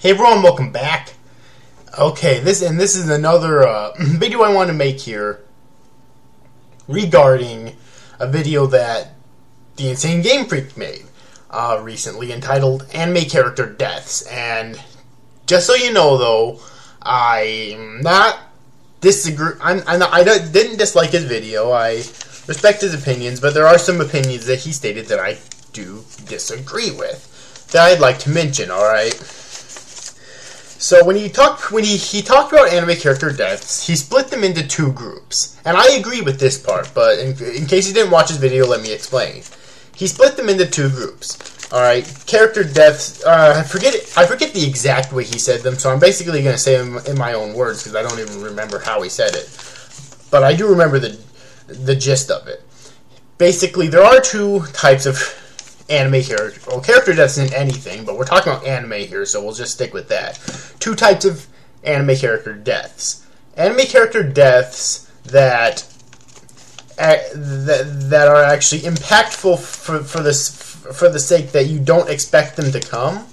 Hey everyone, welcome back. Okay, this is another video I want to make here regarding a video that the Insane Game Freak made recently entitled Anime Character Deaths. And just so you know, though, I didn't dislike his video. I respect his opinions, but there are some opinions that he stated that I do disagree with that I'd like to mention. All right. So when he talked about anime character deaths, he split them into two groups, and I agree with this part. But in case you didn't watch his video, let me explain. He split them into two groups. All right, character deaths. I forget the exact way he said them, so I'm basically going to say them in my own words because I don't even remember how he said it. But I do remember the gist of it. Basically, there are two types of anime character deaths in anything, but we're talking about anime here, so we'll just stick with that. Two types of anime character deaths. Anime character deaths that are actually impactful for the sake that you don't expect them to come,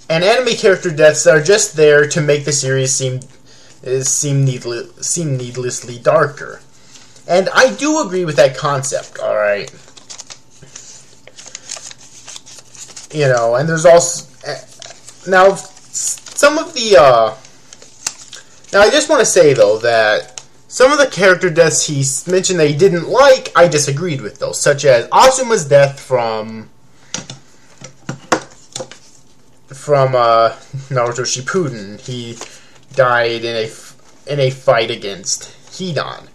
and anime character deaths that are just there to make the series seem needlessly darker. And I do agree with that concept. All right. You know, and there's also now some of the now I just want to say though that some of the character deaths he mentioned that he didn't like, I disagreed with though, such as Asuma's death from Naruto Shippuden. He died in a fight against Hidan.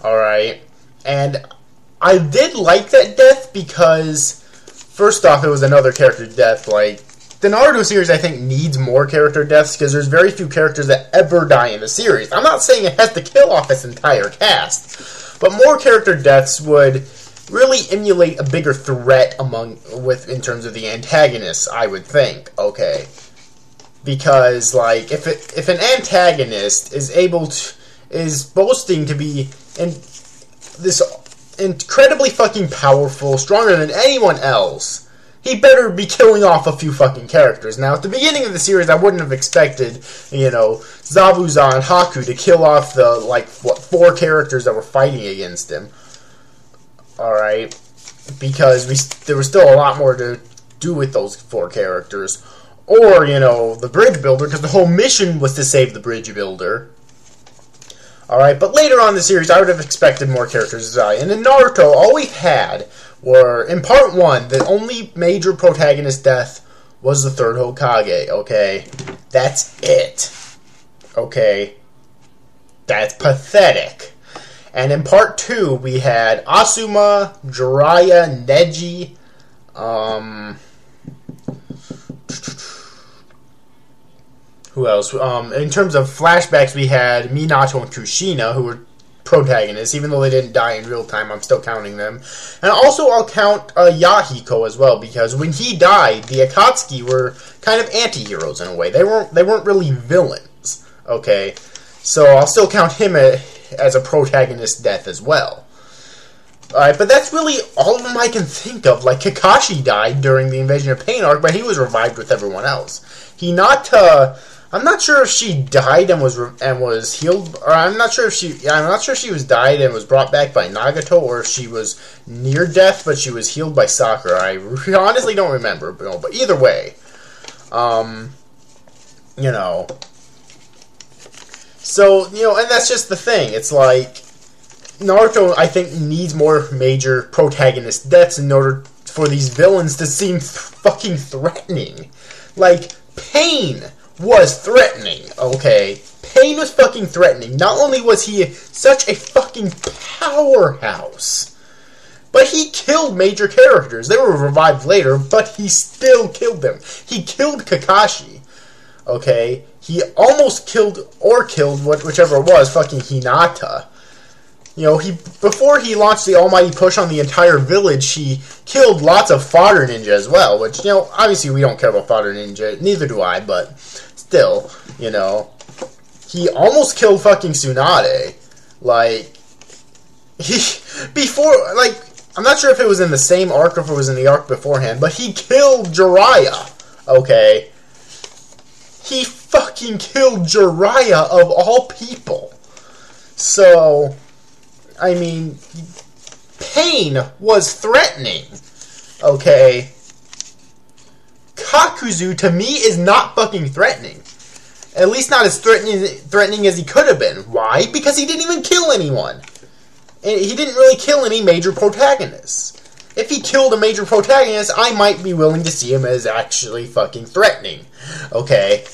All right, and I did like that death because, first off, it was another character death. Like, the Naruto series, I think, needs more character deaths because there's very few characters that ever die in the series. I'm not saying it has to kill off its entire cast, but more character deaths would really emulate a bigger threat in terms of the antagonists, I would think. Okay, because like if an antagonist is boasting to be this incredibly fucking powerful, stronger than anyone else, he better be killing off a few fucking characters. Now, at the beginning of the series, I wouldn't have expected, you know, Zabuza and Haku to kill off the, like, four characters that were fighting against him. Alright? Because there was still a lot more to do with those four characters. Or, you know, the bridge builder, because the whole mission was to save the bridge builder. Alright, but later on in the series, I would have expected more characters to die. And in Naruto, all we had were, in Part 1, the only major protagonist death was the third Hokage, okay? That's it. Okay? That's pathetic. And in Part 2, we had Asuma, Jiraiya, Neji, who else? In terms of flashbacks, we had Minato and Kushina, who were protagonists. Even though they didn't die in real time, I'm still counting them. And also, I'll count Yahiko as well, because when he died, the Akatsuki were kind of anti-heroes in a way. They weren't really villains. Okay, so I'll still count him as a protagonist death as well. Alright, but that's really all of them I can think of. Like, Kakashi died during the Invasion of Pain arc, but he was revived with everyone else. Hinata, I'm not sure if she died and was healed, or I'm not sure if she was died and was brought back by Nagato, or if she was near death but she was healed by Sakura. I honestly don't remember, but either way, you know. So, you know, and that's just the thing. It's like Naruto, I think, needs more major protagonist deaths in order for these villains to seem fucking threatening. Like, Pain was threatening, okay? Pain was fucking threatening. Not only was he such a fucking powerhouse, but he killed major characters. They were revived later, but he still killed them. He killed Kakashi, okay? He almost killed, whichever it was, fucking Hinata. You know, before he launched the almighty push on the entire village, he killed lots of fodder ninja as well, which, you know, obviously we don't care about fodder ninja, neither do I, but still, you know, he almost killed fucking Tsunade. Like, I'm not sure if it was in the same arc or if it was in the arc beforehand, but he killed Jiraiya, okay? he fucking killed Jiraiya of all people. So, I mean, Pain was threatening, okay? Kakuzu, to me, is not fucking threatening. At least not as threatening as he could have been. Why? Because he didn't even kill anyone. And he didn't really kill any major protagonists. If he killed a major protagonist, I might be willing to see him as actually fucking threatening. Okay?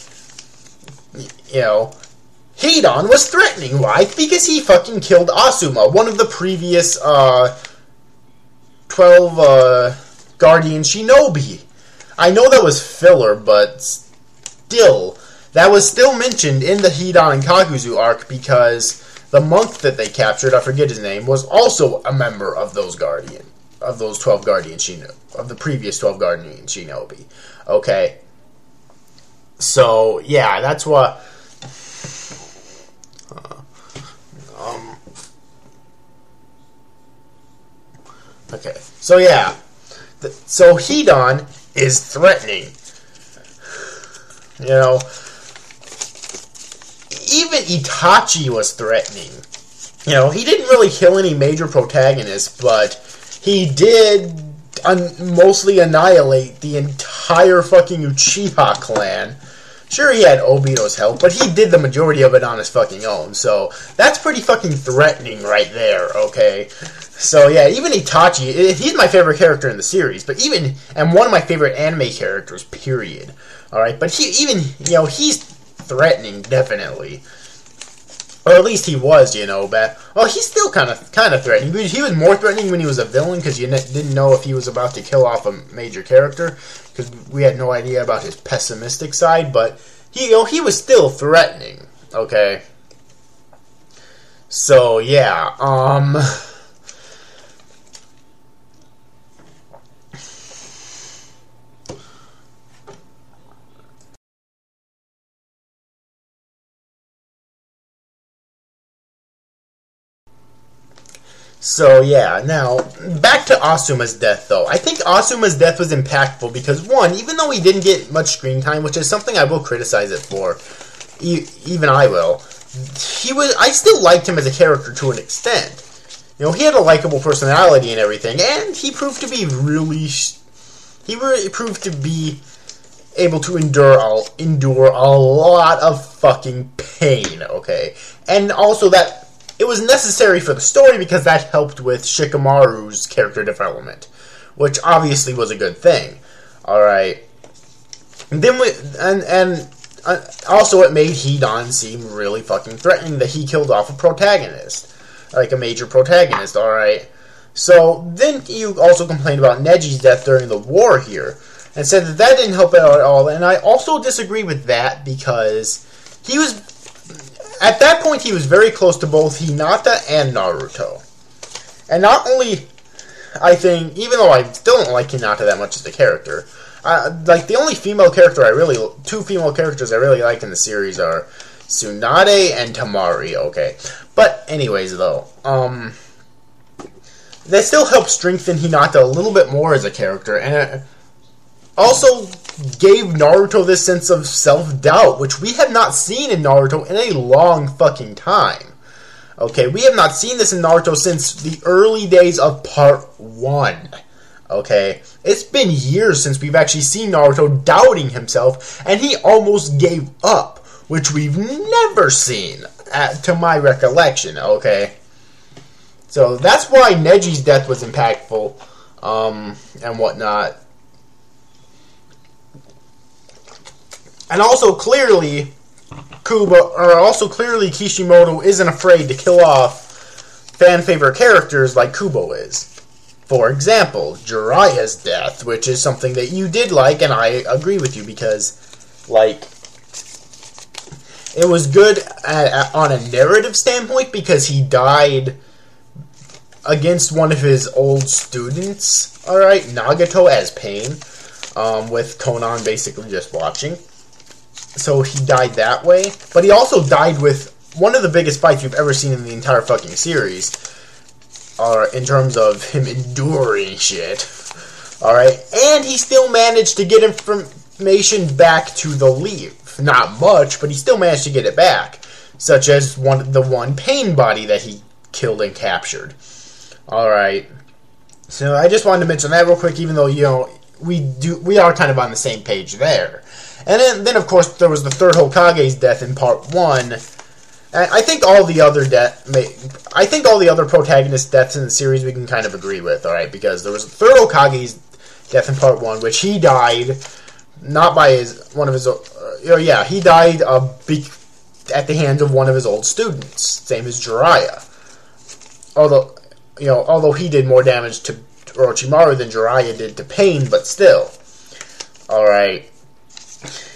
You know, Hidan was threatening. Why? Because he fucking killed Asuma, one of the previous 12 Guardian Shinobi. I know that was filler, but still, that was still mentioned in the Hidan and Kakuzu arc because the monk that they captured, I forget his name, was also a member of those 12 Guardian Shinobi, of the previous 12 Guardian Shinobi. Okay. So, yeah, that's what... okay. So, yeah. So, Hidan is threatening. You know, even Itachi was threatening. You know, he didn't really kill any major protagonists, but he did mostly annihilate the entire fucking Uchiha clan. Sure, he had Obito's help, but he did the majority of it on his fucking own, so that's pretty fucking threatening right there, okay? So, yeah, even Itachi, he's my favorite character in the series, but and one of my favorite anime characters, period. Alright, but he's threatening, definitely. Or at least he was, you know, but... Well, he's still kind of threatening. He was more threatening when he was a villain, because you didn't know if he was about to kill off a major character, because we had no idea about his pessimistic side, but he was still threatening, okay? So, yeah, So, yeah, now, back to Asuma's death, though. I think Asuma's death was impactful because, one, even though he didn't get much screen time, which is something I will criticize it for, even I will, I still liked him as a character to an extent. You know, he had a likable personality and everything, and he proved to be able to endure a lot of fucking pain, okay? And also that it was necessary for the story because that helped with Shikamaru's character development, which obviously was a good thing. Alright. Then also it made Hidan seem really fucking threatening that he killed off a protagonist. Like a major protagonist, alright? So, then you also complained about Neji's death during the war here, and said that didn't help out at all, and I also disagree with that because at that point, he was very close to both Hinata and Naruto. And not only, I think, even though I still don't like Hinata that much as a character, like, the only two female characters I really like in the series are Tsunade and Tamari, okay? But, anyways, though, that still helped strengthen Hinata a little bit more as a character, and it also gave Naruto this sense of self-doubt, which we have not seen in Naruto in a long fucking time. Okay, we have not seen this in Naruto since the early days of Part 1. Okay, it's been years since we've actually seen Naruto doubting himself, and he almost gave up, which we've never seen, to my recollection, okay? So that's why Neji's death was impactful, and whatnot. And also clearly, Kishimoto isn't afraid to kill off fan favorite characters like Kubo is. For example, Jiraiya's death, which is something that you did like, and I agree with you because, like, it was good on a narrative standpoint because he died against one of his old students, alright, Nagato as Pain, with Conan basically just watching. So he died that way. But he also died with one of the biggest fights you've ever seen in the entire fucking series. In terms of him enduring shit. Alright? And he still managed to get him information back to the Leaf. Not much, but he still managed to get it back. Such as the one pain body that he killed and captured. Alright. So I just wanted to mention that real quick, even though, you know, we are kind of on the same page there. And then of course, there was the third Hokage's death in part 1. I think all the other protagonist deaths in the series we can kind of agree with, alright? Because there was the third Hokage's death in part 1, which he died not by he died at the hands of one of his old students, same as Jiraiya. Although he did more damage to Orochimaru than Jiraiya did to Pain, but still. Alright.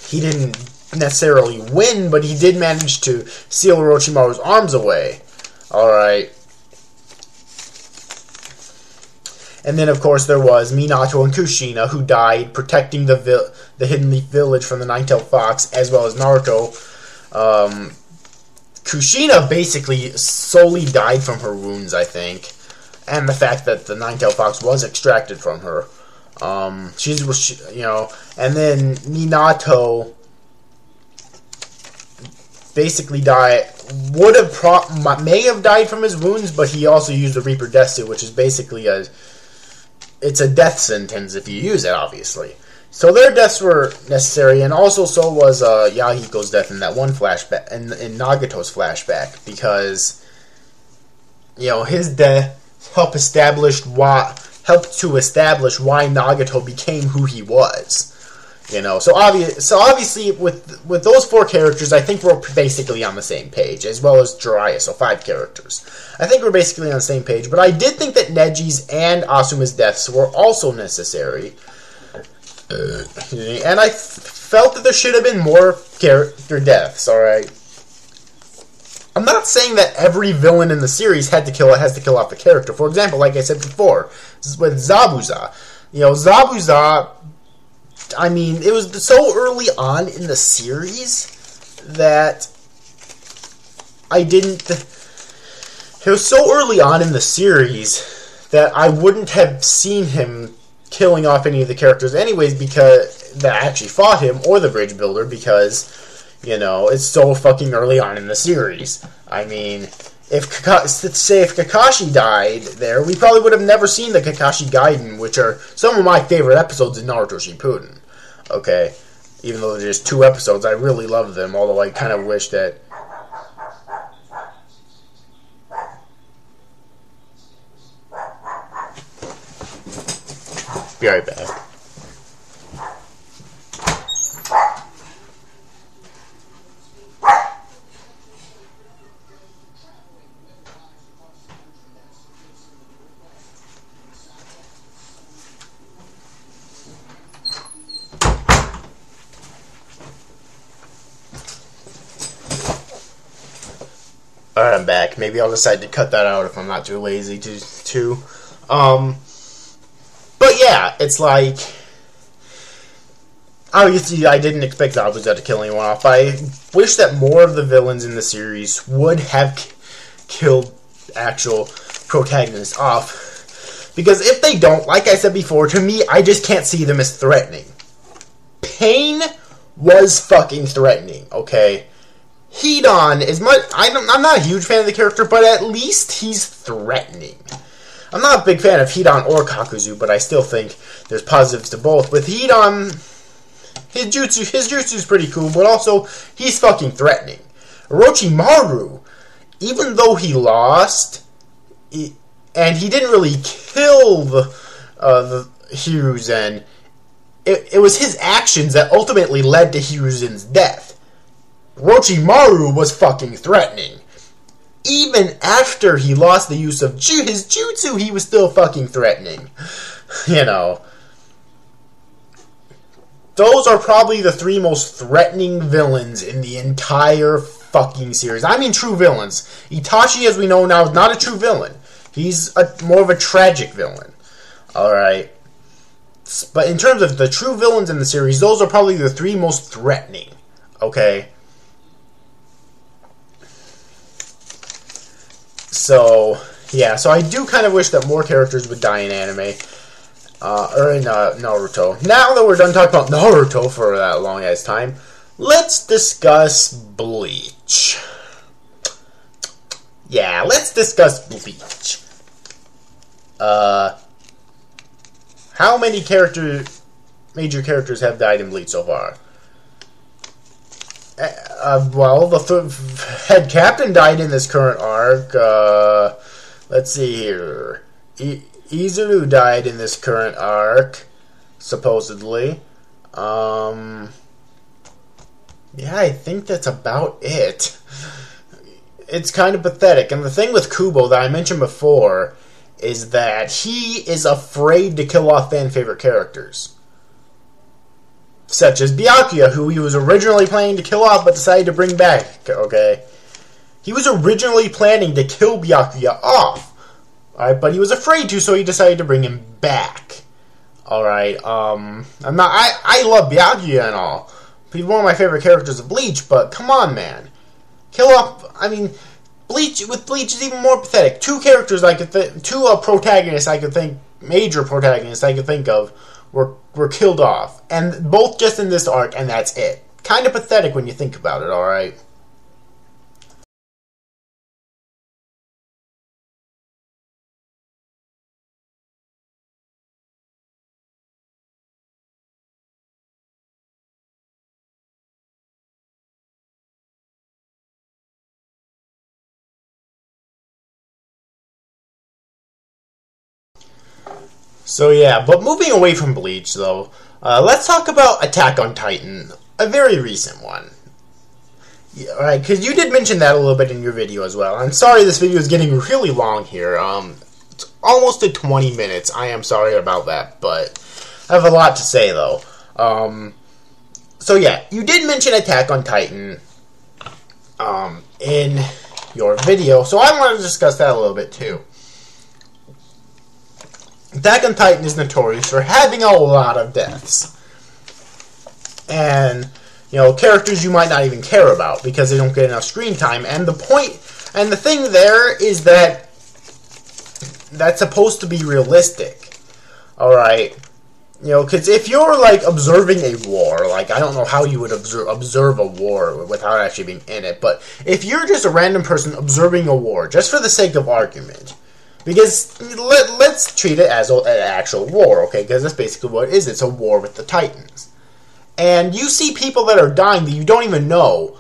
He didn't necessarily win, but he did manage to seal Orochimaru's arms away. Alright. And then, of course, there was Minato and Kushina, who died protecting the Hidden Leaf Village from the Nine-Tailed Fox, as well as Naruto. Kushina basically solely died from her wounds, I think, and the fact that the Nine-Tailed Fox was extracted from her. And then Minato basically may have died from his wounds, but he also used the Reaper Death Suit, which is basically it's a death sentence if you use it, obviously. So their deaths were necessary, and also so was Yahiko's death in that one flashback, in Nagato's flashback, because, you know, his death helped to establish why Nagato became who he was. You know, so obviously with those 4 characters, I think we're basically on the same page, as well as Jiraiya, so 5 characters. I think we're basically on the same page, but I did think that Neji's and Asuma's deaths were also necessary. And I felt that there should have been more character deaths, alright? I'm not saying that every villain in the series has to kill off the character. For example, like I said before, with Zabuza. You know, Zabuza, I mean, it was so early on in the series that it was so early on in the series that I wouldn't have seen him killing off any of the characters anyways, because that actually fought him, or the Bridge Builder, because, you know, it's so fucking early on in the series. I mean, if Kakashi died there, we probably would have never seen the Kakashi Gaiden, which are some of my favorite episodes in Naruto Shippuden. Okay? Even though they're just 2 episodes, I really love them, although I kind of wish that... Be right back. Alright, I'm back. Maybe I'll decide to cut that out if I'm not too lazy to. But yeah, it's like, obviously I didn't expect Zabuza to kill anyone off. I wish that more of the villains in the series would have killed actual protagonists off. Because if they don't, like I said before, to me, I just can't see them as threatening. Pain was fucking threatening, okay? Hidan, I'm not a huge fan of the character, but at least he's threatening. I'm not a big fan of Hidan or Kakuzu, but I still think there's positives to both. With Hidan, his jutsu is pretty cool, but also, he's fucking threatening. Orochimaru, even though he lost, and he didn't really kill the Hiruzen, it was his actions that ultimately led to Hiruzen's death. Orochimaru was fucking threatening. Even after he lost the use of his jutsu, he was still fucking threatening. You know. Those are probably the 3 most threatening villains in the entire fucking series. I mean true villains. Itachi, as we know now, is not a true villain. He's more of a tragic villain. Alright. But in terms of the true villains in the series, those are probably the 3 most threatening. Okay? So, yeah. So I do kind of wish that more characters would die in anime. or in Naruto. Now that we're done talking about Naruto for that long ass time, let's discuss Bleach. Yeah, let's discuss Bleach. How many major characters have died in Bleach so far? Well, the head captain died in this current arc. Let's see here. Izuru died in this current arc, supposedly. Yeah, I think that's about it. It's kind of pathetic. And the thing with Kubo that I mentioned before is that he is afraid to kill off fan-favorite characters. Such as Byakuya, who he was originally planning to kill off but decided to bring back, okay? He was originally planning to kill Byakuya off, alright, but he was afraid to, so he decided to bring him back. Alright, I love Byakuya and all. He's one of my favorite characters of Bleach, but come on, man. Kill off, Bleach is even more pathetic. Two characters protagonists I could think, major protagonists I could think of, were killed off. And both just in this arc, and that's it. Kind of pathetic when you think about it, alright? So yeah, but moving away from Bleach, though, let's talk about Attack on Titan, a very recent one. Yeah, alright, because you did mention that a little bit in your video as well. I'm sorry this video is getting really long here. It's almost at 20 minutes. I am sorry about that, but I have a lot to say, though. So yeah, you did mention Attack on Titan in your video, so I want to discuss that a little bit, too. Attack on Titan is notorious for having a lot of deaths. And, characters you might not even care about because they don't get enough screen time. And the thing there is that that's supposed to be realistic. Alright? Because if you're, observing a war, I don't know how you would observe a war without actually being in it, but if you're just a random person observing a war, just for the sake of argument, because let's treat it as an actual war, okay? Because that's basically what it is. It's a war with the Titans. And you see people that are dying that you don't even know.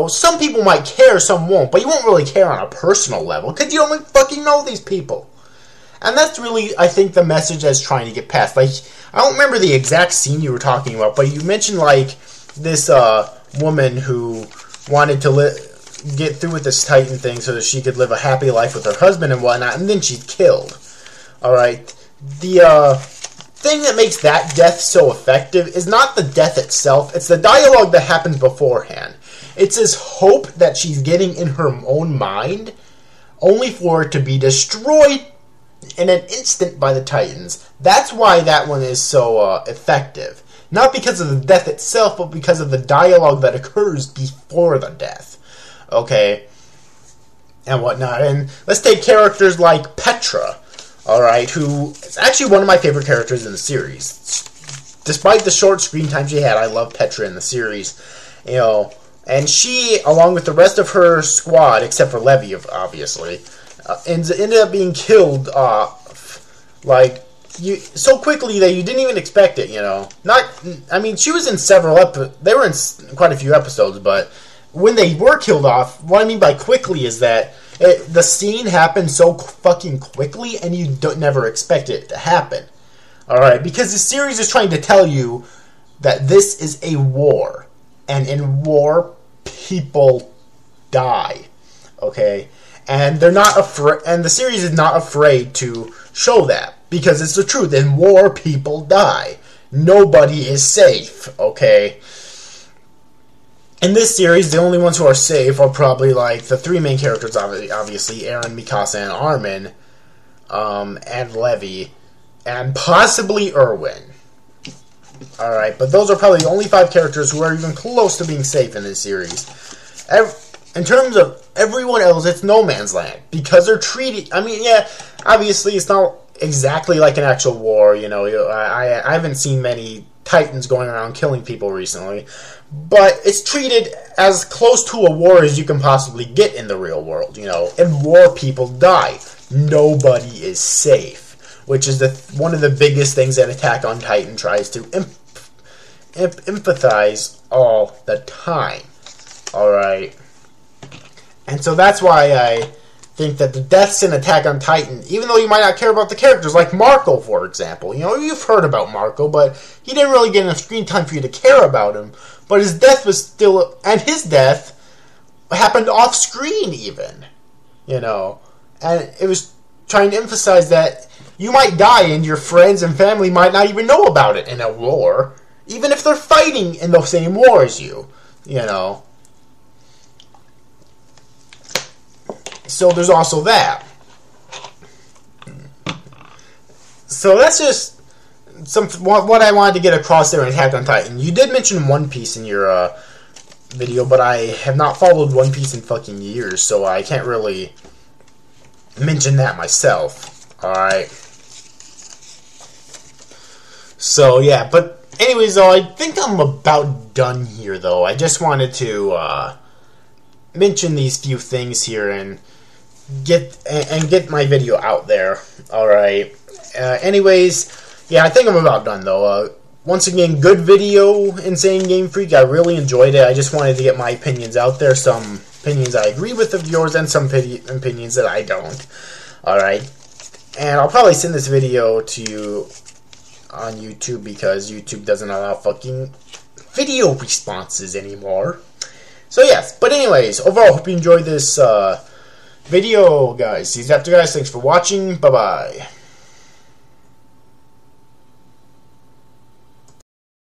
Some people might care, some won't. But you won't really care on a personal level because you don't even fucking know these people. And that's really, I think, the message that's trying to get past. I don't remember the exact scene you were talking about, but you mentioned, this woman who wanted to get through with this Titan thing so that she could live a happy life with her husband and whatnot, and then she's killed. Alright? The thing that makes that death so effective is not the death itself, it's the dialogue that happens beforehand. It's this hope that she's getting in her own mind, only for it to be destroyed in an instant by the Titans. That's why that one is so effective. Not because of the death itself, but because of the dialogue that occurs before the death. Okay, and whatnot. And let's take characters like Petra, alright, who is actually one of my favorite characters in the series. Despite the short screen time she had, I love Petra in the series. And she, along with the rest of her squad, except for Levi, obviously, ended up being killed off, so quickly that you didn't even expect it, she was in several they were in quite a few episodes, but when they were killed off, what I mean by quickly is that the scene happened so fucking quickly, and you never expect it to happen. Alright, because the series is trying to tell you that this is a war, and in war, people die. Okay? And they're not afraid, and the series is not afraid to show that, because it's the truth. In war, people die. Nobody is safe, okay? In this series, the only ones who are safe are probably, the three main characters, obviously, Eren, Mikasa, and Armin, and Levi, and possibly Erwin. Alright, but those are probably the only 5 characters who are even close to being safe in this series. In terms of everyone else, it's no man's land, because they're treated, obviously, exactly like an actual war. You know, I haven't seen many Titans going around killing people recently, but it's treated as close to a war as you can possibly get in the real world. You know, in war, people die. Nobody is safe, which is one of the biggest things that Attack on Titan tries to empathize all the time. Alright. And so that's why I think that the deaths in Attack on Titan, even though you might not care about the characters, like Marco, for example. You know, you've heard about Marco, but he didn't really get enough screen time for you to care about him. But his death was still... And his death happened off-screen, even. You know. And it was trying to emphasize that you might die and your friends and family might not even know about it in a war. Even if they're fighting in the same war as you. You know. So there's also that. So that's just what I wanted to get across there in Attack on Titan. You did mention One Piece in your video, but I have not followed One Piece in fucking years, so I can't really mention that myself. Alright. So yeah, but anyways though, I think I'm about done here though. I just wanted to mention these few things here and get my video out there. Alright. Anyways, yeah, I think I'm about done though. Once again, good video, Insane Game Freak. I really enjoyed it. I just wanted to get my opinions out there. Some opinions I agree with of yours and some opinions that I don't. Alright. And I'll probably send this video to you on YouTube because YouTube doesn't allow fucking video responses anymore. So yes, but anyways, overall, hope you enjoyed this video, guys. See you after, guys. Thanks for watching. Bye-bye.